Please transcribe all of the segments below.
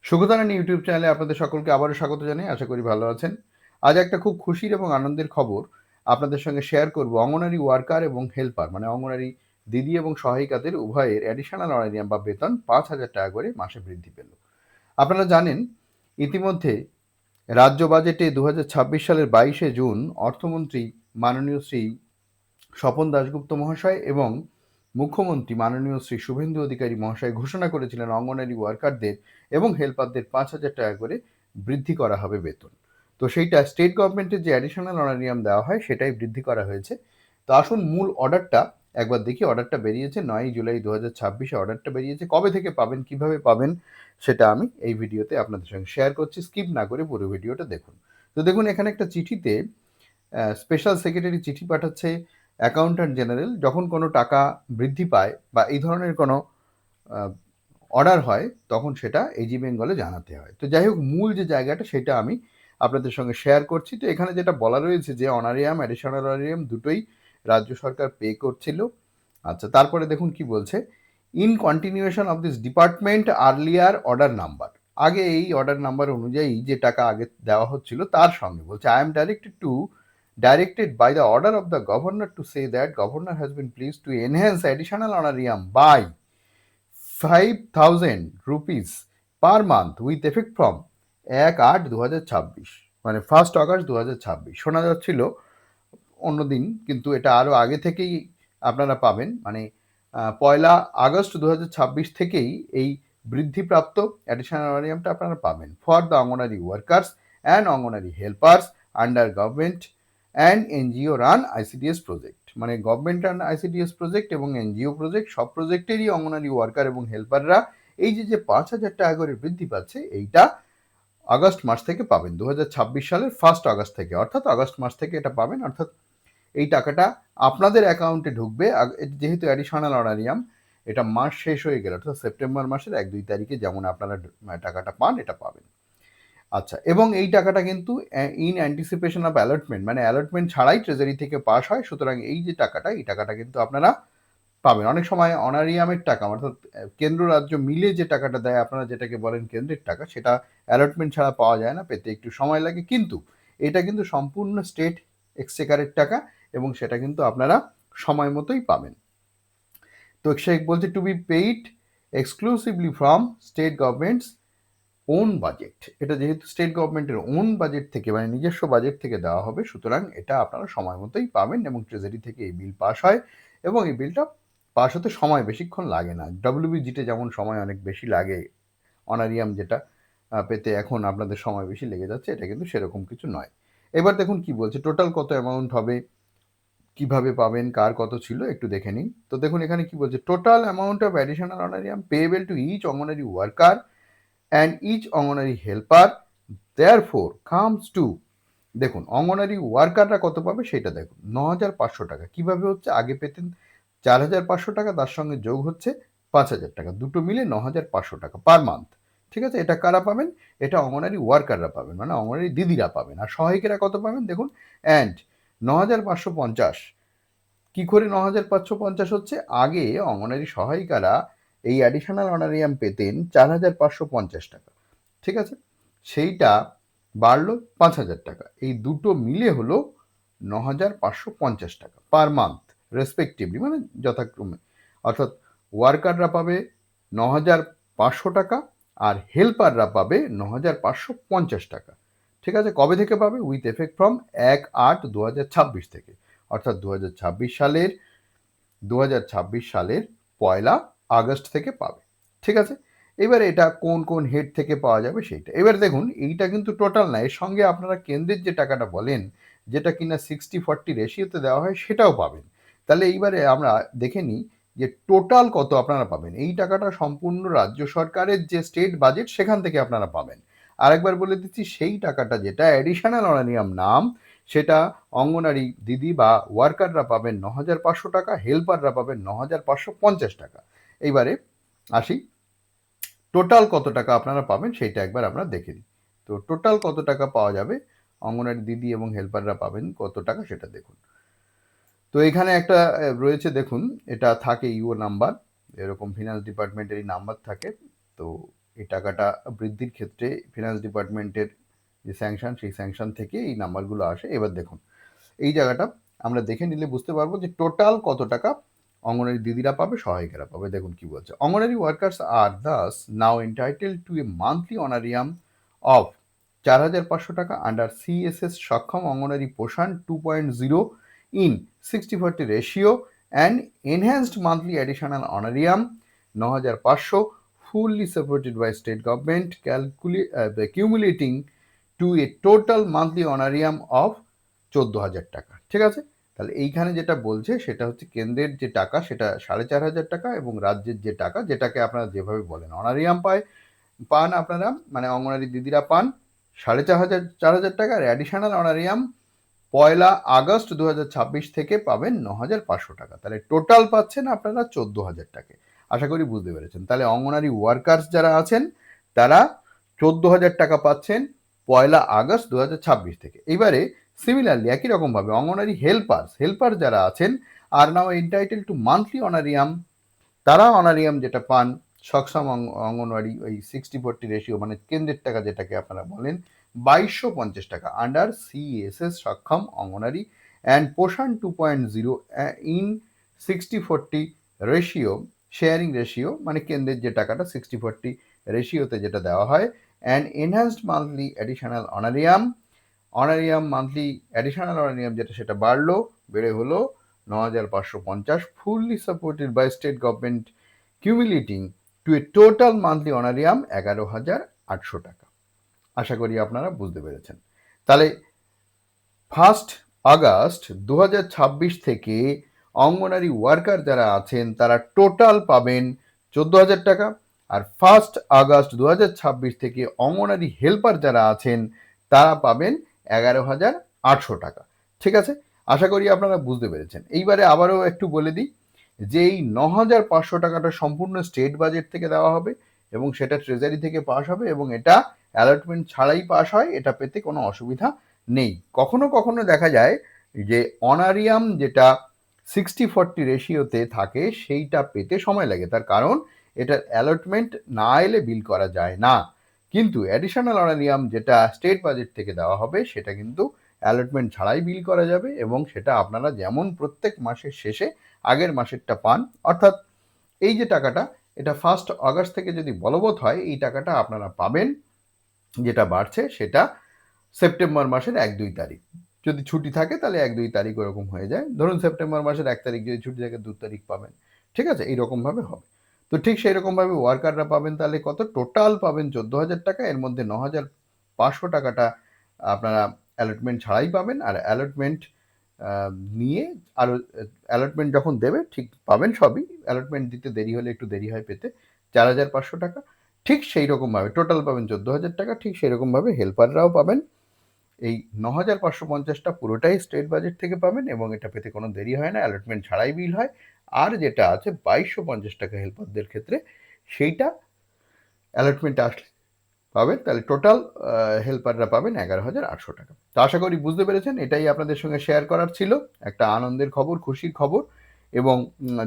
সুখতারানী YouTube চ্যানেলে আপনাদের সকলকে আবারও স্বাগত জানাই। আশা করি ভালো আছেন। আজ একটা খুব খুশির এবং আনন্দের খবর আপনাদের সঙ্গে শেয়ার করব। অঙ্গনারী ওয়ার্কার এবং হেল্পার মানে অঙ্গনারী দিদি এবং সহায়িকাদের উভয়ের অ্যাডিশনাল অনারিয়াম বা বেতন ৫,০০০ টাকা করে মাসে বৃদ্ধি পেল। আপনারা জানেন ইতিমধ্যে রাজ্য বাজেটে ২০২৬ সালের ২২শে জুন অর্থমন্ত্রী মাননীয় শ্রী স্বপন দাশগুপ্ত মহাশয় এবং মুখ্যমন্ত্রী মাননীয় শ্রী শুভেন্দু অধিকারী মহাশয় ঘোষণা করেছিলেন অঙ্গনারী ওয়ার্কারদের এবং হেল্পারদের ৫,০০০ টাকা করে বৃদ্ধি করা হবে বেতন। তো সেইটা স্টেট গভর্নমেন্টের যে অ্যাডিশনাল অনারিয়াম দেওয়া হয় সেটাই বৃদ্ধি করা হয়েছে। তো আসুন মূল অর্ডারটা একবার দেখি। অর্ডারটা বেরিয়েছে ৯ জুলাই ২০২৬-এ অর্ডারটা বেরিয়েছে। কবে থেকে পাবেন, কিভাবে পাবেন সেটা আমি এই ভিডিওতে আপনাদের সঙ্গে শেয়ার করছি। স্কিপ না করে পুরো ভিডিওটা দেখুন। তো দেখুন এখানে একটা চিঠিতে স্পেশাল সেক্রেটারি চিঠি পাঠাচ্ছে অ্যাকাউন্ট্যান্ট জেনারেল যখন কোনো টাকা বৃদ্ধি পায় বা এই ধরনের কোনো অর্ডার হয় তখন সেটা এজি বেঙ্গলে জানাতে হয়। তো যাই হোক, মূল যে জায়গাটা সেটা আমি আপনাদের সঙ্গে শেয়ার করছি। তো এখানে যেটা বলা রয়েছে যে অনারিয়াম, অ্যাডিশনাল অনারিয়াম দুটোই রাজ্য সরকার পে করছিল। আচ্ছা, তারপরে দেখুন কি বলছে, in continuation of this department earlier order number. আগে এই অর্ডার নাম্বার অনুযায়ী যে টাকা আগে দেওয়া হচ্ছিল তার সঙ্গে বলছে, I am directed by the order of the governor to say that governor has been pleased to enhance additional honorarium by 5,000 rupees per month with effect from 1/8/2026 মানে 1 অগাস্ট 2026। শোনা যাচ্ছিল অন্যদিন, কিন্তু এটা আরও আগে থেকেই আপনারা পাবেন। মানে 1 আগস্ট 2026 থেকেই এই বৃদ্ধিপ্রাপ্ত অ্যাডিশনাল অনারিয়ামটা আপনারা পাবেন for the anganwadi workers and anganwadi helpers under government and NGO run ICDS project. মানে গভর্নমেন্ট রান আইসিডিএস প্রজেক্ট এবং এনজিও প্রজেক্ট, সব প্রজেক্টেরই অঙ্গনারী ওয়ার্কার এবং হেল্পাররা এই যে ৫,০০০ টাকা করে বৃদ্ধি পাচ্ছে এইটা আগস্ট মাস থেকে পাবেন। ২০২৬ সালের 1 আগস্ট থেকে, অর্থাৎ আগস্ট মাস থেকে এটা পাবেন। অর্থাৎ এই টাকাটা আপনাদের অ্যাকাউন্টে ঢুকবে। যেহেতু অ্যাডিশনাল অনারিয়াম, এটা মাস শেষ হয়ে গেলে অর্থাৎ সেপ্টেম্বর মাসের ১-২ তারিখে যেমন আপনারা টাকাটা পান এটা পাবেন। আচ্ছা, এবং এই টাকাটা কিন্তু ইন অ্যান্টিসিপেশন অফ অ্যালটমেন্ট মানে অ্যালটমেন্ট ছাড়াই ট্রেজারি থেকে পাস হয়। সুতরাং এই যে টাকাটা, এই টাকাটা কিন্তু আপনারা পাবেন। অনেক সময় অনারিয়ামের টাকা অর্থাৎ কেন্দ্র রাজ্য মিলে যে টাকাটা দেয়, আপনারা যেটাকে বলেন কেন্দ্রের টাকা, সেটা অ্যালটমেন্ট ছাড়া পাওয়া যায় না, পেতে একটু সময় লাগে। কিন্তু এটা কিন্তু সম্পূর্ণ স্টেট এক্সচেকারের টাকা এবং সেটা কিন্তু আপনারা সময় মতোই পাবেন। তো সে বলছে to be paid exclusively from state government's own budget. এটা যেহেতু স্টেট গভর্নমেন্টের ওন বাজেট থেকে মানে নিজস্ব বাজেট থেকে দেওয়া হবে, সুতরাং এটা আপনারা সময় মতোই পাবেন এবং ট্রেজারি থেকে এই বিল পাস হয় এবং এই বিলটা পাস হতে সময় বেশিক্ষণ লাগে না। ডব্লিউবিজিতে যেমন সময় অনেক বেশি লাগে অনারিয়াম যেটা পেতে, এখন আপনাদের সময় বেশি লেগে যাচ্ছে, এটা কিন্তু সেরকম কিছু নয়। এবার দেখুন কি বলছে, টোটাল কত অ্যামাউন্ট হবে, কিভাবে পাবেন, কার কত ছিল একটু দেখে নিন। তো দেখুন এখানে কি বলছে, total amount of additional honorarium payable to each অঙ্গনারী ওয়ার্কার and each অঙ্গনারী হেল্পার therefore comes to, দেখুন অঙ্গনারী ওয়ার্কাররা কত পাবে সেটা দেখুন, ৯,৫০০ টাকা। কিভাবে হচ্ছে, আগে পেতেন ৪,৫০০ টাকা, তার সঙ্গে যোগ হচ্ছে ৫,০০০ টাকা, দুটো মিলে ৯,৫০০ টাকা পার মান্থ। ঠিক আছে, এটা কারা পাবেন? এটা অঙ্গনারী ওয়ার্কাররা পাবেন, মানে অঙ্গনারী দিদিরা পাবেন। আর সহায়িকারা কত পাবেন দেখুন, অ্যান্ড ৯,৫৫০। কি করে ৯,৫৫০ হচ্ছে, আগে অঙ্গনারী সহায়িকারা এই অ্যাডিশনাল অনারিয়াম পেতেন ৪,৫৫০ টাকা। ঠিক আছে, সেইটা বাড়লো ৫,০০০ টাকা। এই দুটো মিলে হলো ৯,৫৫০ টাকা পার মান্থ রেসপেক্টিভলি, মানে যথাক্রমে। অর্থাৎ ওয়ার্কাররা পাবে ৯,৫০০ টাকা আর হেল্পাররা পাবে ৯,৫৫০ টাকা। ঠিক আছে, কবে থেকে পাবে? উইথ এফেক্ট ফ্রম ১/৮/২০২৬ থেকে, অর্থাৎ ২০২৬ সালের ১ আগস্ট থেকে পাবে। ঠিক আছে, এবার এটা কোন কোন হেড থেকে পাওয়া যাবে সেইটা। এবার দেখুন এইটা কিন্তু টোটাল না, এর সঙ্গে আপনারা কেন্দ্রের যে টাকাটা বলেন, যেটা কিনা 60-40 রেশিওতে দেওয়া হয়, সেটাও পাবেন। তাহলে এইবারে আমরা দেখে নিই যে টোটাল কত আপনারা পাবেন। এই টাকাটা সম্পূর্ণ রাজ্য সরকারের যে স্টেট বাজেট সেখান থেকে আপনারা পাবেন। আরেকবার বলে দিচ্ছি, সেই টাকাটা যেটা অ্যাডিশনাল অনারিয়াম নাম, সেটা অঙ্গনারী দিদি বা ওয়ার্কাররা পাবেন ৯,৫০০ টাকা, হেল্পাররা পাবেন ৯,৫৫০ টাকা। এইবারে আসি, টোটাল কত টাকা আপনারা পাবেন সেইটা একবার আমরা দেখে নিই। তো টোটাল কত টাকা পাওয়া যাবে, অঙ্গনারী দিদি এবং হেল্পাররা পাবেন কত টাকা সেটা দেখুন। তো এখানে একটা রয়েছে দেখুন, এটা থাকে ইউও নাম্বার, এরকম ফিনান্স ডিপার্টমেন্টেরই নাম্বার থাকে। তো এই টাকাটা বৃদ্ধির ক্ষেত্রে ফিনান্স ডিপার্টমেন্টের যে স্যাংশন, সেই স্যাংশন থেকে এই নাম্বারগুলো আসে। এবার দেখুন, এই জায়গাটা আমরা দেখে নিলে বুঝতে পারবো যে টোটাল কত টাকা অঙ্গনওয়াড়ি দিদিরা পাবে, সহায়িকারা পাবে। দেখুন কি বলছে, Anganwadi workers are thus now entitled to a monthly honorarium of 4,500 taka under CSS সক্ষম অঙ্গনওয়াড়ি পোষণ 2.0 in 60/40 ratio and enhanced monthly additional honorarium 9,500 fully supported by state government accumulating to a total monthly honorarium of 14,000 টাকা। ঠিক আছে, তাহলে এইখানে যেটা বলছে সেটা হচ্ছে কেন্দ্রের যে টাকা সেটা 4,500 টাকা এবং রাজ্যের যে টাকা, যেটাকে আপনারা যেভাবে বলেন অনারিয়াম পান আপনারা, মানে অঙ্গনারী দিদিরা পান 4,500 টাকা, আর অ্যাডিশনাল অনারিয়াম 1 আগস্ট 2026 থেকে পাবেন 9,500 টাকা। তাহলে টোটাল পাচ্ছেন আপনারা 14,000 টাকা। আশা করি বুঝতে পেরেছেন। তাহলে অঙ্গনারী ওয়ার্কার্স যারা আছেন তারা 14,000 টাকা পাচ্ছেন 1 আগস্ট 2026 থেকে। এবারে সিমিলারলি একই রকমভাবে অঙ্গনারী হেল্পার যারা আছেন আর নাও এন্টাইটেল টু মান্থলি অনারিয়াম, তারা অনারিয়াম যেটা পান সক্ষম অঙ্গনওয়াড়ি ওই 60/40 রেশিও, মানে কেন্দ্রের টাকা যেটাকে আপনারা বলেন 2,250 টাকা আন্ডার সিএসএস সক্ষম অঙ্গনওয়াড়ি অ্যান্ড পোষণ 2.0 ইন 60/40 রেশিও শেয়ারিং রেশিও, মানে কেন্দ্রের যে টাকাটা 60/40 রেশিওতে যেটা দেওয়া হয়, and enhanced monthly additional honorarium monthly additional honorarium যেটা সেটা বেড়ে হলো 9,550 fully supported by state government cumulating to a total monthly honorarium 11,800 টাকা। আশা করি আপনারা বুঝতে পেরেছেন। তাহলে 1 আগস্ট 2026 থেকে অঙ্গনারী ওয়ার্কার যারা আছেন তারা টোটাল পাবেন 14,000 টাকা, আর 1 আগস্ট 2026 থেকে অঙ্গনারী হেল্পার যারা আছেন তারা পাবেন 11,800 টাকা। ঠিক আছে, আশা করি আপনারা বুঝতে পেরেছেন। এইবারে আবারও একটু বলে দিই যে এই 9,500 টাকাটা সম্পূর্ণ স্টেট বাজেট থেকে দেওয়া হবে এবং সেটা ট্রেজারি থেকে পাস হবে এবং এটা অ্যালটমেন্ট ছাড়াই পাস হয়, এটা পেতে কোনো অসুবিধা নেই। কখনো কখনো দেখা যায় যে অনারিয়াম যেটা 60/40 রেশিওতে থাকে সেইটা পেতে সময় লাগে, তার কারণ এটার অ্যালটমেন্ট না এলে বিল করা যায় না। কিন্তু অ্যাডিশনাল অনারিয়াম যেটা স্টেট বাজেট থেকে দেওয়া হবে সেটা কিন্তু অ্যালটমেন্ট ছাড়াই বিল করা যাবে এবং সেটা আপনারা যেমন প্রত্যেক মাসের শেষে আগের মাসেরটা পান, অর্থাৎ এই যে টাকাটা এটা 1 আগস্ট থেকে যদি বলবৎ হয় এই টাকাটা আপনারা পাবেন, যেটা বাড়ছে সেটা সেপ্টেম্বর মাসের 1-2 তারিখ। যদি ছুটি থাকে তাহলে 1-2 তারিখ ওরকম হয়ে যায়। ধরুন সেপ্টেম্বর মাসের 1 তারিখ যদি ছুটি থাকে 2 তারিখ পাবেন। ঠিক আছে, এইরকমভাবে হবে। তো ঠিক সেই রকমভাবে ওয়ার্কাররা পাবেন তাহলে কত? টোটাল পাবেন 14,000 টাকা, এর মধ্যে 9,500 টাকাটা আপনারা অ্যালটমেন্ট ছাড়াই পাবেন, আর অ্যালটমেন্ট নিয়ে আরও অ্যালটমেন্ট যখন দেবে ঠিক পাবেন সবই। অ্যালটমেন্ট দিতে দেরি হলে একটু দেরি হয় পেতে 4,500 টাকা। ঠিক সেই রকমভাবে টোটাল পাবেন 14,000 টাকা। ঠিক সেই রকমভাবে হেল্পাররাও পাবেন এই 9,550টা পুরোটাই স্টেট বাজেট থেকে পাবেন এবং এটা পেতে কোনো দেরি হয় না, অ্যালটমেন্ট ছাড়াই বিল হয়। আর যেটা আছে 2,250 টাকা হেল্পারদের ক্ষেত্রে সেইটা অ্যালটমেন্ট আসলে পাবেন। তাহলে টোটাল হেল্পাররা পাবেন 11,800 টাকা। তো আশা করি বুঝতে পেরেছেন। এটাই আপনাদের সঙ্গে শেয়ার করার ছিল, একটা আনন্দের খবর, খুশির খবর। এবং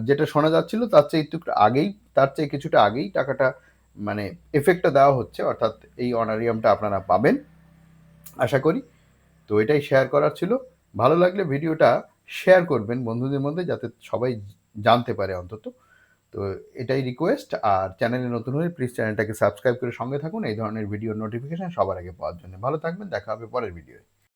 যেটা শোনা যাচ্ছিল তার চেয়ে কিছুটা আগেই টাকাটা মানে এফেক্টটা দেওয়া হচ্ছে, অর্থাৎ এই অনারিয়ামটা আপনারা পাবেন আশা করি। তো এটাই শেয়ার করার ছিল। ভালো লাগলে ভিডিওটা শেয়ার করবেন বন্ধুদের মধ্যে যাতে সবাই জানতে পারে অন্তত। তো এটাই রিকোয়েস্ট। আর চ্যানেলে নতুন হলে প্লিজ চ্যানেলটাকে সাবস্ক্রাইব করে সঙ্গে থাকুন এই ধরনের ভিডিওর নোটিফিকেশন সবার আগে পাওয়ার জন্য। ভালো থাকবেন, দেখা হবে পরের ভিডিওয়।